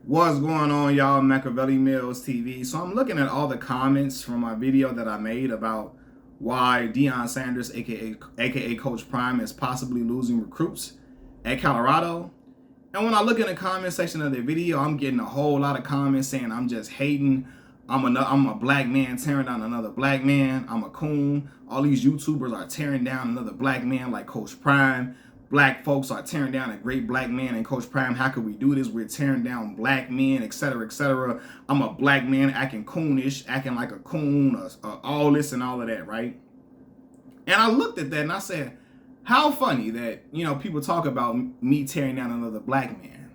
What's going on, y'all? Machiavelli Mills TV. So I'm looking at all the comments from my video that I made about why Deion Sanders, aka Coach Prime, is possibly losing recruits at Colorado. And when I look in the comment section of the video, I'm getting a whole lot of comments saying I'm just hating. I'm a black man tearing down another black man. I'm a coon. All these YouTubers are tearing down another black man like Coach Prime. Black folks are tearing down a great black man and Coach Prime. How could we do this? We're tearing down black men, etc., etc. I'm a black man acting coonish, acting like a coon, all this and all of that, right? And I looked at that and I said, how funny that, people talk about me tearing down another black man.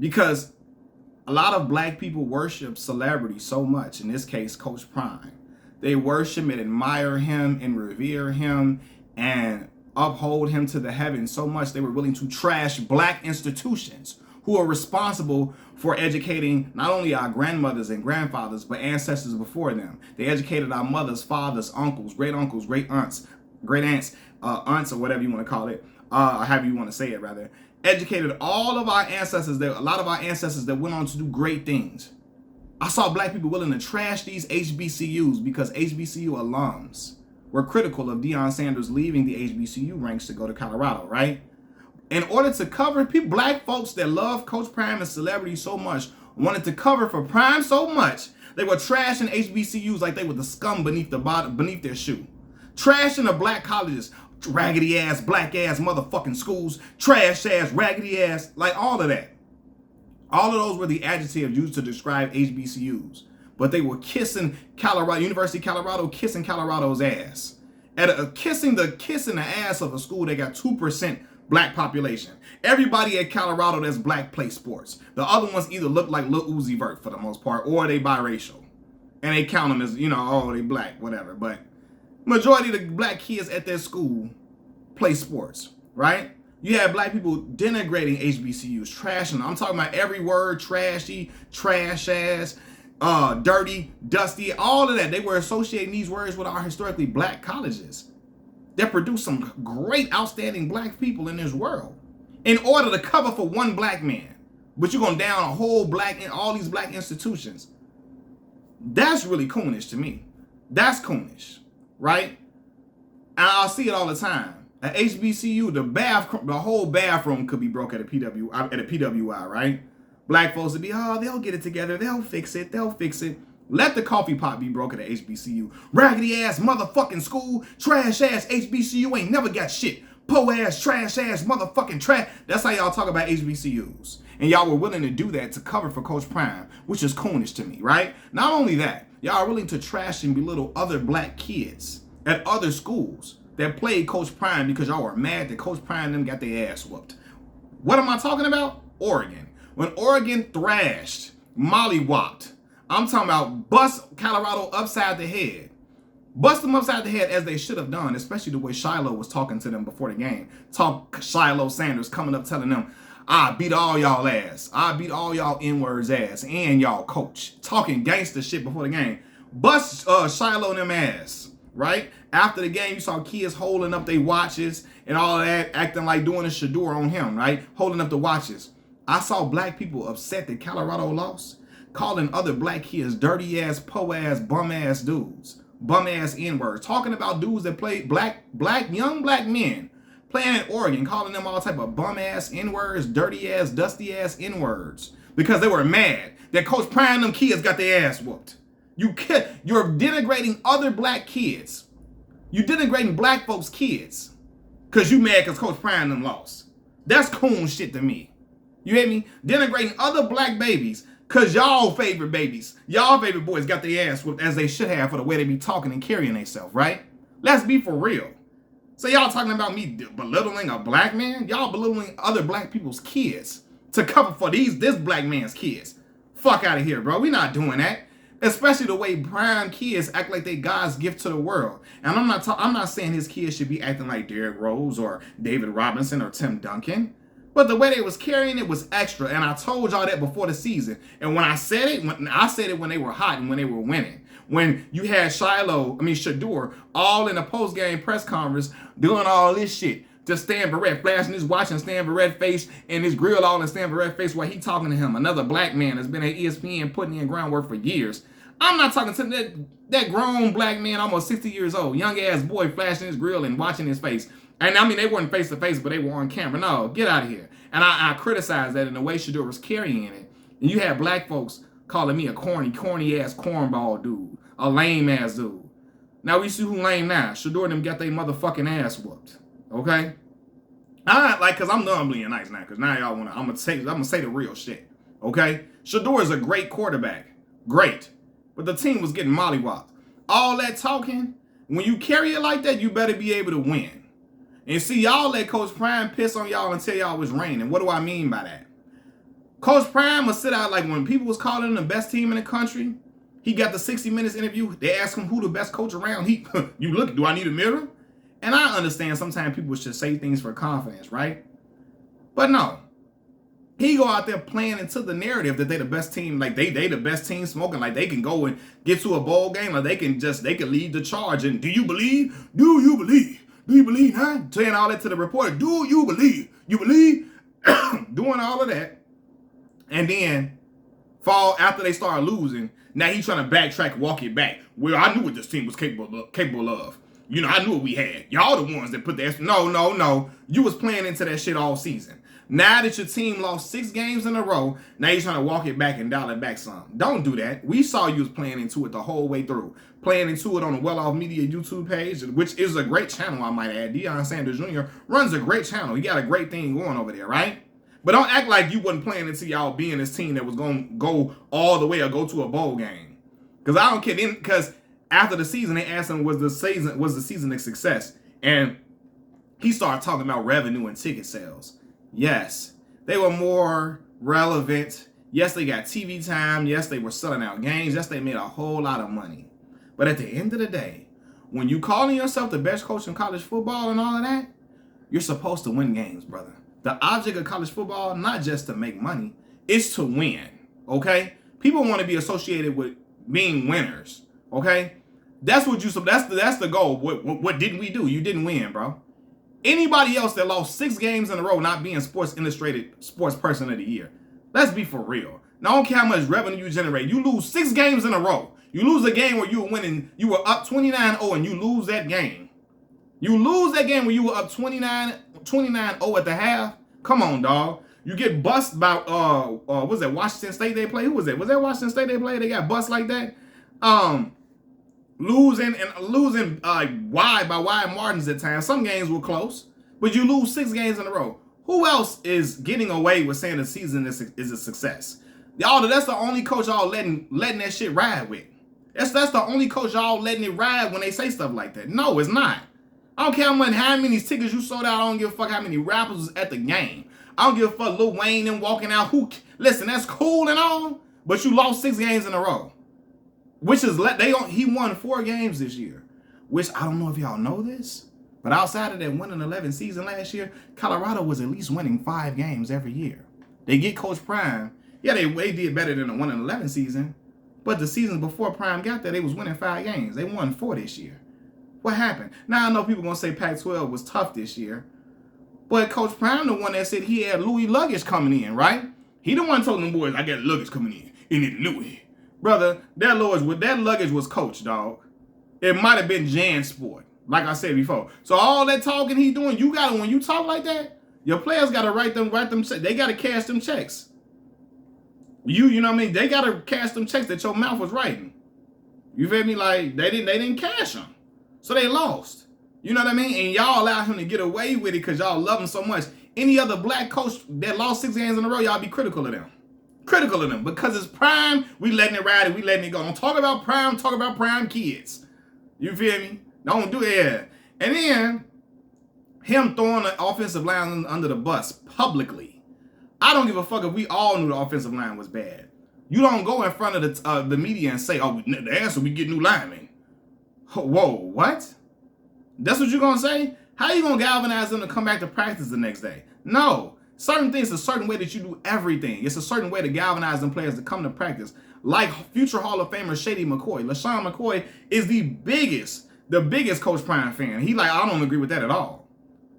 Because a lot of black people worship celebrity so much, in this case, Coach Prime. They worship and admire him and revere him and uphold him to the heavens so much they were willing to trash black institutions who are responsible for educating not only our grandmothers and grandfathers, but ancestors before them. They educated our mothers, fathers, uncles, great aunts, aunts, or whatever you want to call it, or however you want to say it, rather. Educated all of our ancestors, a lot of our ancestors that went on to do great things. I saw black people willing to trash these HBCUs because HBCU alums were critical of Deion Sanders leaving the HBCU ranks to go to Colorado, right? In order to cover people, black folks that love Coach Prime and celebrity so much, wanted to cover for Prime so much, they were trashing HBCUs like they were the scum beneath their shoe. Trashing the black colleges, raggedy ass, black ass motherfucking schools, trash ass, raggedy ass, like all of that. All of those were the adjectives used to describe HBCUs. But they were kissing University of Colorado, kissing Colorado's ass. Kissing the ass of a school that got 2% black population. Everybody at Colorado that's black play sports. The other ones either look like Lil Uzi Vert for the most part, or they biracial. And they count them as, they black, whatever. But majority of the black kids at their school play sports, right? You have black people denigrating HBCUs, trashing them. I'm talking about every word, trashy, trash ass, dirty, dusty, all of that. They were associating these words with our historically black colleges that produce some great, outstanding black people in this world in order to cover for one black man. But you're going to down a whole all these black institutions. That's really coonish to me. That's coonish, right? And I'll see it all the time. At HBCU, the whole bathroom could be broke at a PWI, right? Black folks would be, they'll get it together. They'll fix it. Let the coffee pot be broke at a HBCU. Raggedy ass motherfucking school. Trash ass HBCU ain't never got shit. Po ass, trash ass motherfucking trash. That's how y'all talk about HBCUs. And y'all were willing to do that to cover for Coach Prime, which is coonish to me, right? Not only that, y'all are willing to trash and belittle other black kids at other schools that played Coach Prime because y'all were mad that Coach Prime and them got their ass whooped. What am I talking about? Oregon. When Oregon thrashed, mollywopped, I'm talking about bust Colorado upside the head. Bust them upside the head as they should have done, especially the way Shiloh was talking to them before the game. Shiloh Sanders coming up telling them, I beat all y'all ass. I beat all y'all N-words ass and y'all coach. Talking gangster shit before the game. Bust Shiloh and them ass, right? After the game, you saw kids holding up their watches and all of that, acting like doing a shadur on him, right? Holding up the watches. I saw black people upset that Colorado lost, calling other black kids dirty ass, po ass, bum ass dudes, bum ass N-words, talking about dudes that play young black men playing in Oregon, calling them all type of bum ass N-words, dirty ass, dusty ass N-words, because they were mad that Coach Prime and them kids got their ass whooped. You're denigrating other black kids. You denigrating black folks' kids because you mad because Coach Prime and them lost. That's coon shit to me. You hear me? Denigrating other black babies because y'all favorite babies, y'all favorite boys got their ass whooped as they should have for the way they be talking and carrying themselves, right? Let's be for real. So y'all talking about me belittling a black man? Y'all belittling other black people's kids to cover for this black man's kids. Fuck out of here, bro. We not doing that. Especially the way Prime kids act like they God's gift to the world. And I'm not saying his kids should be acting like Derrick Rose or David Robinson or Tim Duncan. But the way they was carrying it was extra. And I told y'all that before the season. And when I said it when they were hot and when they were winning. When you had Shadur, all in a post-game press conference doing all this shit. Just Stan Barrett flashing his watch and Stan Barrett face and his grill all in Stan Barrett face while he talking to him. Another black man that's been at ESPN putting in groundwork for years. I'm not talking to that grown black man, almost 60 years old, young ass boy flashing his grill and watching his face. And I mean, they weren't face to face, but they were on camera. No, get out of here. And I criticize that in the way Shador was carrying it. And you had black folks calling me a corny ass cornball dude, a lame ass dude. Now we see who lame now. Shador and them got their motherfucking ass whooped. Okay? Cause I'm done being nice now. Cause now y'all wanna, I'm gonna say the real shit. Okay? Shador is a great quarterback. Great. But the team was getting mollywopped. All that talking, when you carry it like that, you better be able to win. And see, y'all let Coach Prime piss on y'all and tell y'all it's raining. What do I mean by that? Coach Prime will sit out like when people was calling him the best team in the country. He got the 60 Minutes interview. They asked him who the best coach around. You look, do I need a mirror? And I understand sometimes people should say things for confidence, right? But no. He go out there playing into the narrative that they the best team, like they the best team smoking, like they can go and get to a bowl game, like they can lead the charge. And do you believe? Do you believe? Do you believe, huh? Saying all that to the reporter. Do you believe? You believe? Doing all of that. And then fall after they start losing. Now he's trying to backtrack, walk it back. Well, I knew what this team was capable of. You know, I knew what we had. Y'all the ones that put that. No. You was playing into that shit all season. Now that your team lost 6 games in a row, now you're trying to walk it back and dial it back some. Don't do that. We saw you was playing into it the whole way through. Playing into it on the Well Off Media YouTube page, which is a great channel, I might add. Deion Sanders Jr. runs a great channel. He got a great thing going over there, right? But don't act like you wasn't playing into y'all being this team that was going to go all the way or go to a bowl game. Because I don't care. Because after the season, they asked him, was the season a success? And he started talking about revenue and ticket sales. Yes, they were more relevant. Yes, they got TV time. Yes, they were selling out games. Yes, they made a whole lot of money. But at the end of the day, when you calling yourself the best coach in college football and all of that, you're supposed to win games, brother. The object of college football, not just to make money, it's to win, okay? People want to be associated with being winners, okay? That's the goal. What didn't we do? You didn't win, bro. Anybody else that lost 6 games in a row not being Sports Illustrated Sports Person of the Year. Let's be for real. Now, I don't care how much revenue you generate. You lose 6 games in a row. You lose a game where you were winning. You were up 29-0 and you lose that game. You lose that game where you were up 29-0 at the half. Come on, dog. You get bust by, was that Washington State they played? Who was that? Was that Washington State they played? They got bust like that? Losing wide by wide margins at times. Some games were close, but you lose 6 games in a row. Who else is getting away with saying the season is a success? Y'all, that's the only coach y'all letting that shit ride with. That's the only coach y'all letting it ride when they say stuff like that. No, it's not. I don't care how many tickets you sold out. I don't give a fuck how many rappers was at the game. I don't give a fuck Lil Wayne and walking out. Listen, that's cool and all, but you lost 6 games in a row. Which is he won 4 games this year. Which I don't know if y'all know this, but outside of that 1-11 season last year, Colorado was at least winning 5 games every year. They get Coach Prime. Yeah, they did better than the 1-11 season, but the seasons before Prime got there, they was winning 5 games. They won 4 this year. What happened? Now I know people gonna say Pac-12 was tough this year, but Coach Prime the one that said he had Louis luggage coming in, right? He the one told them boys, I got luggage coming in it Louis. Brother, that luggage was Coach, dog. It might have been Jan Sport, like I said before. So all that talking he doing, when you talk like that, your players gotta write them checks. They gotta cash them checks. You know what I mean? They gotta cash them checks that your mouth was writing. You feel me? Like they didn't cash them, so they lost. You know what I mean? And y'all allowed him to get away with it because y'all love him so much. Any other black coach that lost 6 games in a row, y'all be critical of them. Critical of them because it's Prime. We letting it ride and we letting it go. Don't talk about Prime. Talk about Prime kids. You feel me? Don't do it. And then him throwing the offensive line under the bus publicly. I don't give a fuck if we all knew the offensive line was bad. You don't go in front of the media and say, "Oh, the answer we get new linemen." Whoa, what? That's what you're gonna say? How you gonna galvanize them to come back to practice the next day? No. Certain things, a certain way that you do everything. It's a certain way to galvanize them players to come to practice. Like future Hall of Famer Shady McCoy. LaShawn McCoy is the biggest Coach Prime fan. He like, I don't agree with that at all.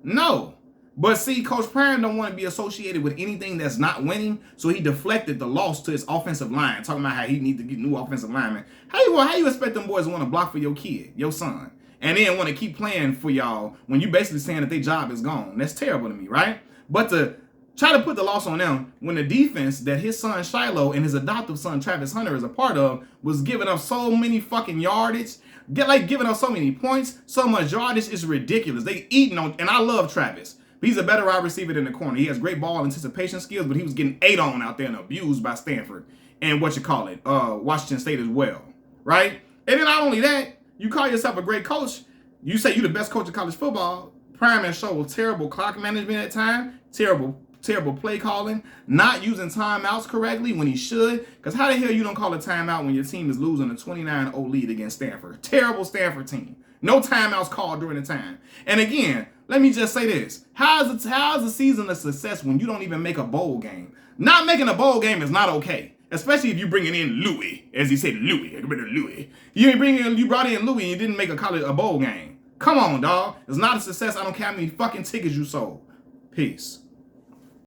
No. But see, Coach Prime don't want to be associated with anything that's not winning, so he deflected the loss to his offensive line, talking about how he need to get new offensive linemen. How you expect them boys to want to block for your kid, your son, and then want to keep playing for y'all when you basically saying that their job is gone? That's terrible to me, right? But to try to put the loss on them when the defense that his son Shiloh and his adoptive son Travis Hunter is a part of was giving up so many fucking yardage, giving up so many points, so much yardage is ridiculous. They eating on, and I love Travis. He's a better wide receiver than the corner. He has great ball anticipation skills, but he was getting ate on out there and abused by Stanford and Washington State as well, right? And then not only that, you call yourself a great coach. You say you're the best coach in college football. Prime has shown terrible clock management at times, terrible play calling, not using timeouts correctly when he should. Because how the hell you don't call a timeout when your team is losing a 29-0 lead against Stanford? Terrible Stanford team. No timeouts called during the time. And again, let me just say this. How is a season a success when you don't even make a bowl game? Not making a bowl game is not okay. Especially if you bringing in Louis, as he said, Louis. You brought in Louis and you didn't make a bowl game. Come on, dog. It's not a success. I don't care how many fucking tickets you sold. Peace.